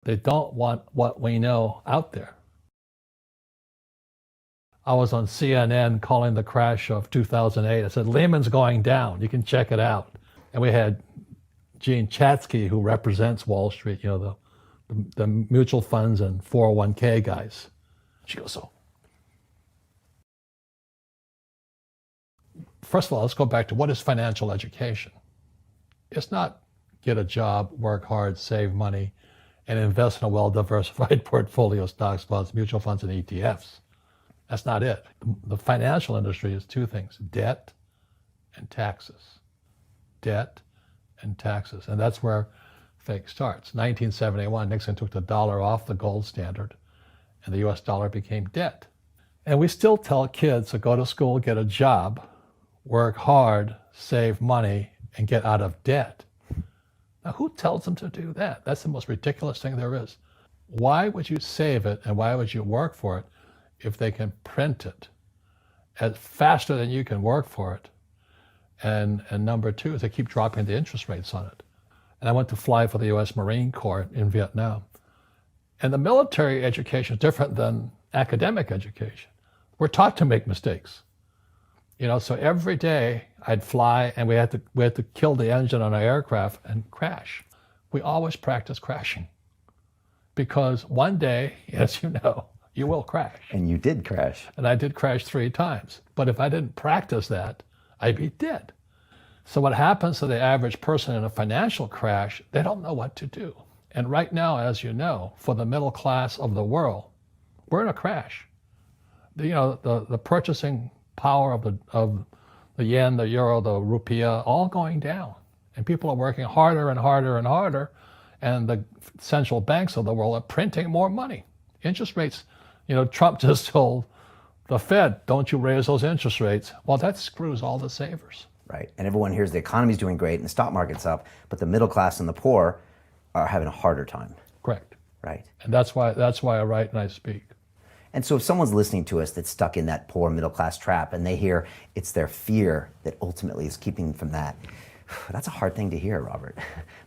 They don't want what we know out there. I was on CNN calling the crash of 2008. I said, Lehman's going down. You can check it out. And we had Gene Chatsky, who represents Wall Street, the mutual funds and 401k guys. She goes, so first of all, let's go back to what is financial education? It's not get a job, work hard, save money, and invest in a well-diversified portfolio of stocks, bonds, mutual funds, and ETFs. That's not it. The financial industry is two things: debt and taxes. Debt and taxes. And that's where fake starts. 1971, Nixon took the dollar off the gold standard, and the US dollar became debt. And we still tell kids to go to school, get a job, work hard, save money, and get out of debt. Now, who tells them to do that? That's the most ridiculous thing there is. Why would you save it and why would you work for it if they can print it as faster than you can work for it? And number two is they keep dropping the interest rates on it. And I went to fly for the US Marine Corps in Vietnam. And the military education is different than academic education. We're taught to make mistakes. So every day I'd fly and we had to kill the engine on our aircraft and crash. We always practice crashing because one day, as you know, you will crash. And you did crash. And I did crash 3 times. But if I didn't practice that, I'd be dead. So what happens to the average person in a financial crash, they don't know what to do. And right now, as you know, for the middle class of the world, we're in a crash. The purchasing power of the yen, the euro, the rupiah, all going down. And people are working harder and harder and harder. And the central banks of the world are printing more money. Interest rates, Trump just told the Fed, don't you raise those interest rates. Well, that screws all the savers. Right. And everyone hears the economy's doing great and the stock market's up, but the middle class and the poor are having a harder time. Correct. Right. And that's why I write and I speak. And so if someone's listening to us that's stuck in that poor middle class trap and they hear it's their fear that ultimately is keeping them from that, that's a hard thing to hear, Robert.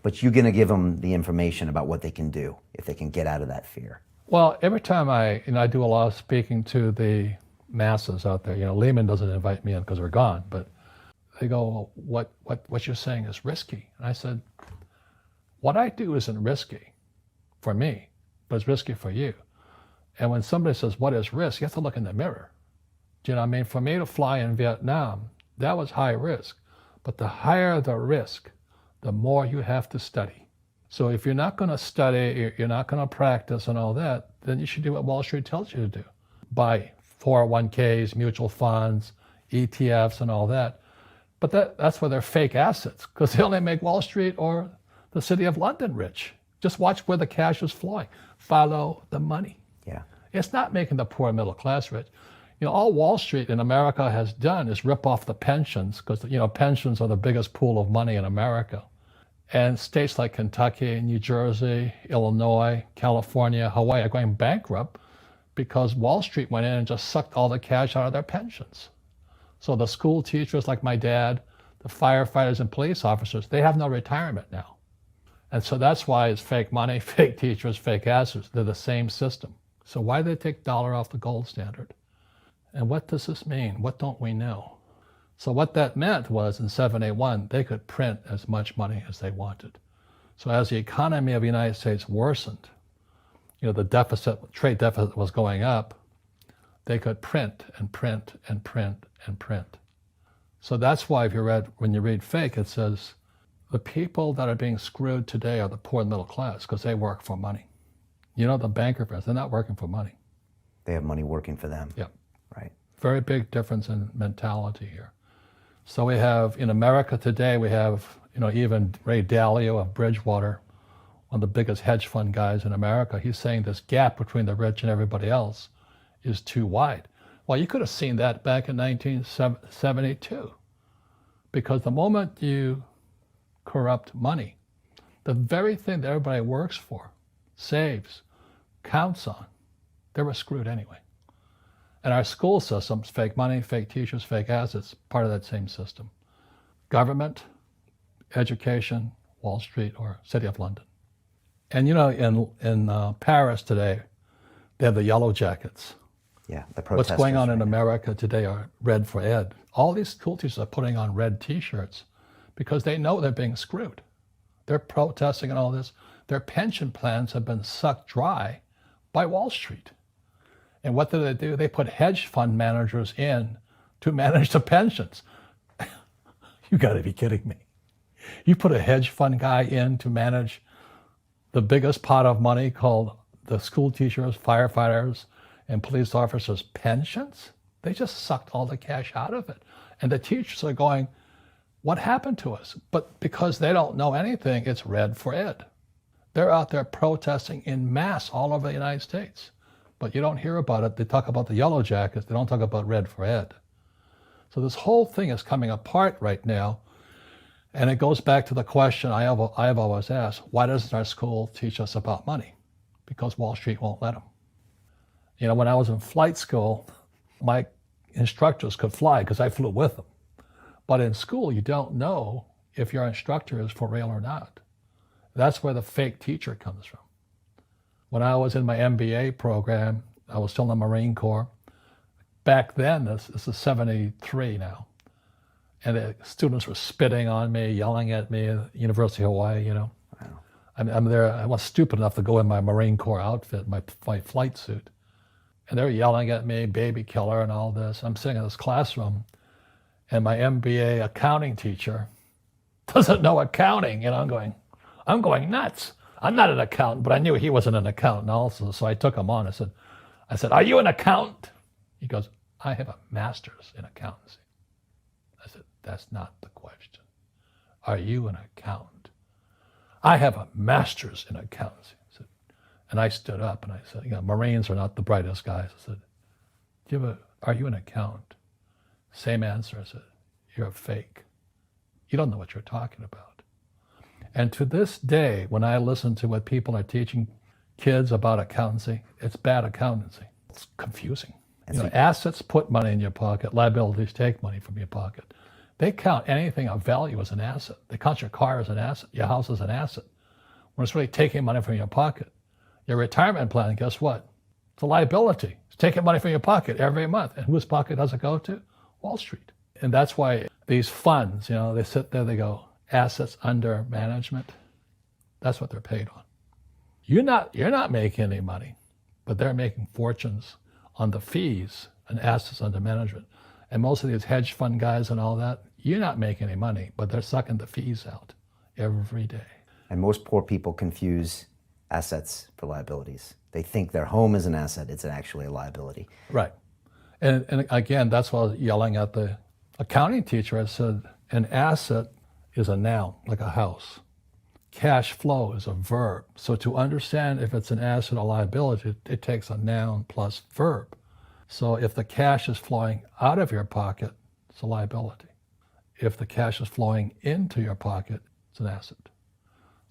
But you're going to give them the information about what they can do if they can get out of that fear. Well, every time I do a lot of speaking to the masses out there, Lehman doesn't invite me in because we're gone, but they go, well, what you're saying is risky. And I said, what I do isn't risky for me, but it's risky for you. And when somebody says, what is risk? You have to look in the mirror. Do you know what I mean? For me to fly in Vietnam, that was high risk. But the higher the risk, the more you have to study. So if you're not going to study, you're not going to practice and all that, then you should do what Wall Street tells you to do. Buy 401ks, mutual funds, ETFs and all that. But that's where they're fake assets because they only make Wall Street or the city of London rich. Just watch where the cash is flowing. Follow the money. Yeah. It's not making the poor middle class rich. All Wall Street in America has done is rip off the pensions because, pensions are the biggest pool of money in America. And states like Kentucky, New Jersey, Illinois, California, Hawaii are going bankrupt because Wall Street went in and just sucked all the cash out of their pensions. So the school teachers like my dad, the firefighters and police officers, they have no retirement now. And so that's why it's fake money, fake teachers, fake assets. They're the same system. So why did they take dollar off the gold standard? And what does this mean? What don't we know? So what that meant was in 781, they could print as much money as they wanted. So as the economy of the United States worsened, the trade deficit was going up, they could print and print and print and print. So that's why when you read fake, it says the people that are being screwed today are the poor and middle class because they work for money. The banker friends, they're not working for money. They have money working for them. Yep. Right. Very big difference in mentality here. So we have, in America today, we have, even Ray Dalio of Bridgewater, one of the biggest hedge fund guys in America. He's saying this gap between the rich and everybody else is too wide. Well, you could have seen that back in 1972, because the moment you corrupt money, the very thing that everybody works for, saves, counts on, they were screwed anyway. And our school systems, fake money, fake teachers, fake assets, part of that same system. Government, education, Wall Street, or City of London. And you know, in Paris today, they have the yellow jackets. Yeah, the What's protesters going on in right now. America today are red for ed. All these school teachers are putting on red T-shirts because they know they're being screwed. They're protesting and all this. Their pension plans have been sucked dry by Wall Street. And what do? They put hedge fund managers in to manage the pensions. You got to be kidding me. You put a hedge fund guy in to manage the biggest pot of money called the school teachers, firefighters, and police officers' pensions? They just sucked all the cash out of it. And the teachers are going, what happened to us? But because they don't know anything, it's red for ed. They're out there protesting in mass all over the United States. But you don't hear about it. They talk about the yellow jackets. They don't talk about red for ed. So this whole thing is coming apart right now. And it goes back to the question I have always asked, why doesn't our school teach us about money? Because Wall Street won't let them. You know, when I was in flight school, my instructors could fly because I flew with them. But in school, you don't know if your instructor is for real or not. That's where the fake teacher comes from. When I was in my MBA program, I was still in the Marine Corps. Back then, this is 73 now, and the students were spitting on me, yelling at me at the University of Hawaii, you know. Wow. I'm there, I was stupid enough to go in my Marine Corps outfit, my flight suit. And they're yelling at me, baby killer and all this. I'm sitting in this classroom, and my MBA accounting teacher doesn't know accounting. And I'm going nuts. I'm not an accountant, but I knew he wasn't an accountant also. So I took him on. I said, are you an accountant? He goes, I have a master's in accountancy. I said, that's not the question. Are you an accountant? I have a master's in accountancy. I said, and I stood up and I said, you know, Marines are not the brightest guys. I said, are you an accountant? Same answer. I said, you're a fake. You don't know what you're talking about. And to this day, when I listen to what people are teaching kids about accountancy, it's bad accountancy. It's confusing. You know, assets put money in your pocket, liabilities take money from your pocket. They count anything of value as an asset. They count your car as an asset, your house as an asset, when it's really taking money from your pocket. Your retirement plan, guess what? It's a liability. It's taking money from your pocket every month. And whose pocket does it go to? Wall Street. And that's why these funds, you know, they sit there, they go, assets under management. That's what they're paid on. You're not making any money, but they're making fortunes on the fees and assets under management. And most of these hedge fund guys and all that, you're not making any money, but they're sucking the fees out every day. And most poor people confuse assets for liabilities. They think their home is an asset. It's actually a liability. Right. And again, that's why I was yelling at the accounting teacher. I said, an asset is a noun, like a house. Cash flow is a verb. So to understand if it's an asset or liability, it takes a noun plus verb. So if the cash is flowing out of your pocket, it's a liability. If the cash is flowing into your pocket, it's an asset.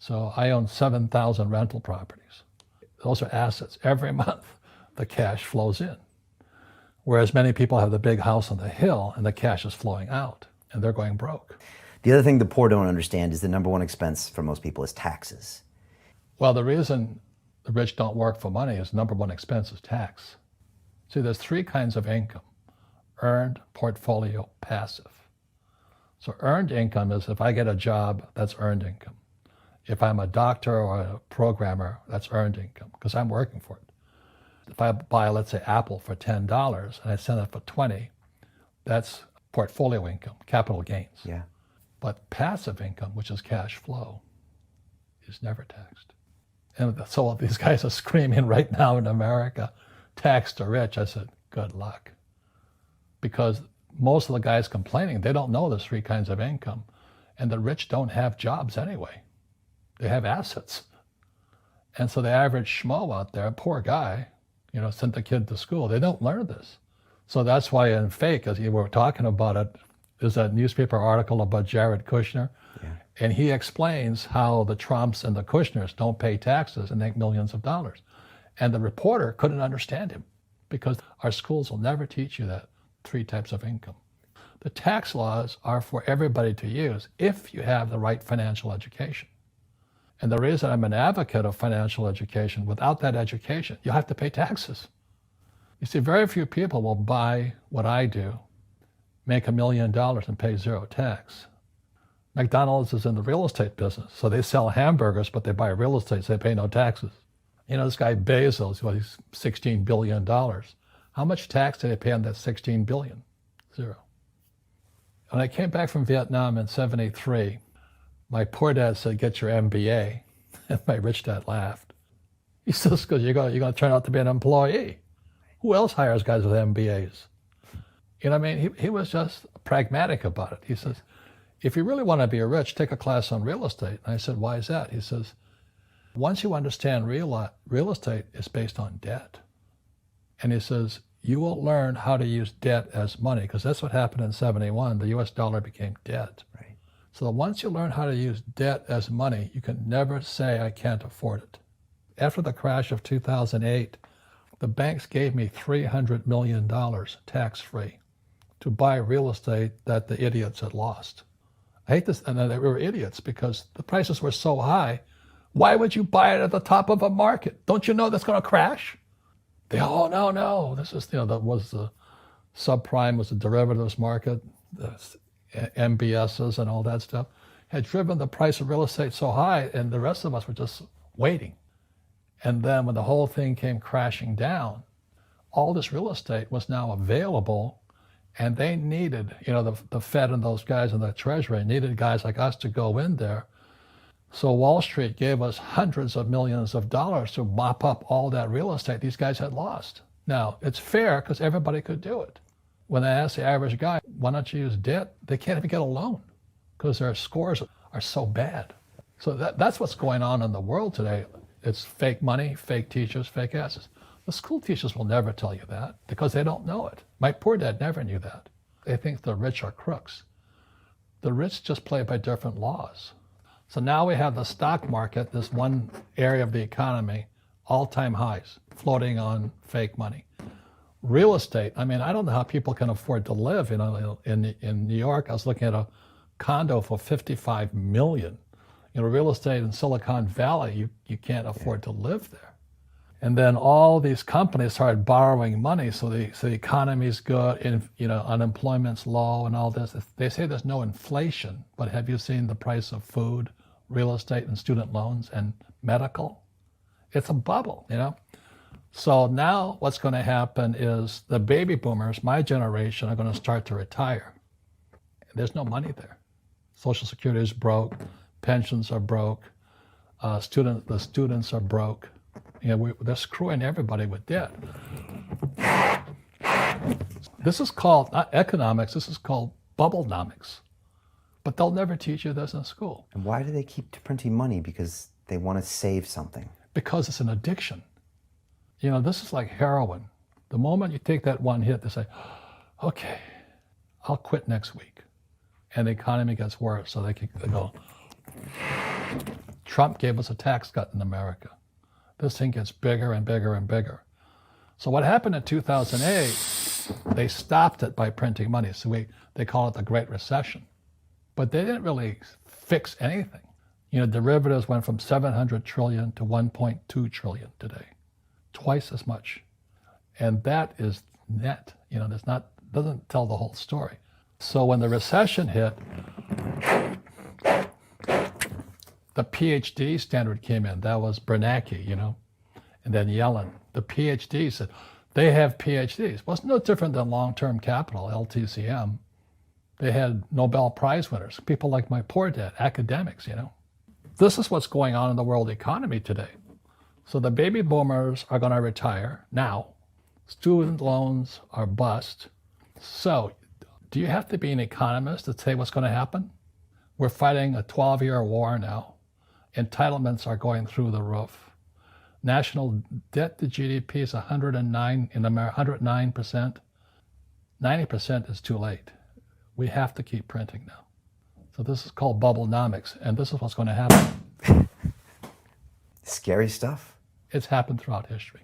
So I own 7,000 rental properties. Those are assets. Every month, the cash flows in. Whereas many people have the big house on the hill and the cash is flowing out and they're going broke. The other thing the poor don't understand is the number one expense for most people is taxes. Well, the reason the rich don't work for money is number one expense is tax. See, there's three kinds of income: earned, portfolio, passive. So earned income is if I get a job, that's earned income. If I'm a doctor or a programmer, that's earned income because I'm working for it. If I buy, let's say, Apple for $10 and I sell it for $20, that's portfolio income, capital gains. Yeah. But passive income, which is cash flow, is never taxed. And so these guys are screaming right now in America, tax the rich. I said, good luck. Because most of the guys complaining, they don't know there's three kinds of income. And the rich don't have jobs anyway. They have assets. And so the average schmo out there, poor guy, you know, sent the kid to school. They don't learn this. So that's why in Fake, as you were talking about it, there's a newspaper article about Jared Kushner. Yeah. And he explains how the Trumps and the Kushners don't pay taxes and make millions of dollars. And the reporter couldn't understand him because our schools will never teach you that three types of income. The tax laws are for everybody to use if you have the right financial education. And the reason I'm an advocate of financial education, without that education, you have to pay taxes. You see, very few people will buy what I do, make $1 million and pay zero tax. McDonald's is in the real estate business, so they sell hamburgers, but they buy real estate, so they pay no taxes. You know, this guy Bezos, he's $16 billion. How much tax did they pay on that $16 billion? Zero. When I came back from Vietnam in '73, my poor dad said, get your MBA. And my rich dad laughed. He says, because you're going to turn out to be an employee. Who else hires guys with MBAs? You know what I mean? He was just pragmatic about it. He says, if you really want to be rich, take a class on real estate. And I said, why is that? He says, once you understand real estate is based on debt. And he says, you will learn how to use debt as money, because that's what happened in '71. The US dollar became debt. Right. So once you learn how to use debt as money, you can never say, I can't afford it. After the crash of 2008, the banks gave me $300 million tax-free to buy real estate that the idiots had lost. I hate this, and they were idiots because the prices were so high. Why would you buy it at the top of a market? Don't you know that's going to crash? Oh, no. This is, that was the subprime, was the derivatives market, the MBSs and all that stuff, had driven the price of real estate so high, and the rest of us were just waiting. And then when the whole thing came crashing down, all this real estate was now available, and they needed, the Fed and those guys in the Treasury needed guys like us to go in there. So Wall Street gave us hundreds of millions of dollars to mop up all that real estate these guys had lost. Now, it's fair because everybody could do it. When I ask the average guy, why don't you use debt? They can't even get a loan because their scores are so bad. So that's what's going on in the world today. It's fake money, fake teachers, fake asses. The school teachers will never tell you that because they don't know it. My poor dad never knew that. They think the rich are crooks. The rich just play by different laws. So now we have the stock market, this one area of the economy, all-time highs, floating on fake money. Real estate, I don't know how people can afford to live. In New York, I was looking at a condo for $55 million. Real estate in Silicon Valley, you can't afford to live there. And then all these companies started borrowing money, so the economy's good, and unemployment's low and all this. They say there's no inflation, but have you seen the price of food, real estate, and student loans and medical? It's a bubble, So now what's going to happen is the baby boomers, my generation, are going to start to retire. There's no money there. Social Security is broke, pensions are broke, the students are broke. They're screwing everybody with debt. This is called, not economics, this is called bubblenomics. But they'll never teach you this in school. And why do they keep printing money? Because they want to save something. Because it's an addiction. This is like heroin. The moment you take that one hit, they say, okay, I'll quit next week. And the economy gets worse, so they go, Trump gave us a tax cut in America. This thing gets bigger and bigger and bigger. So what happened in 2008, they stopped it by printing money. So they call it the Great Recession. But they didn't really fix anything. Derivatives went from 700 trillion to 1.2 trillion today, twice as much. And that is net. Doesn't tell the whole story. So when the recession hit, the PhD standard came in. That was Bernanke, and then Yellen. The PhD said, they have PhDs. Well, it's no different than long-term capital, LTCM. They had Nobel Prize winners, people like my poor dad, academics, This is what's going on in the world economy today. So the baby boomers are going to retire now. Student loans are bust. So do you have to be an economist to say what's going to happen? We're fighting a 12-year war now. Entitlements are going through the roof. National debt to GDP is 109 in America, 109%. 90% is too late. We have to keep printing now. So this is called bubblenomics, and this is what's going to happen. Scary stuff. It's happened throughout history.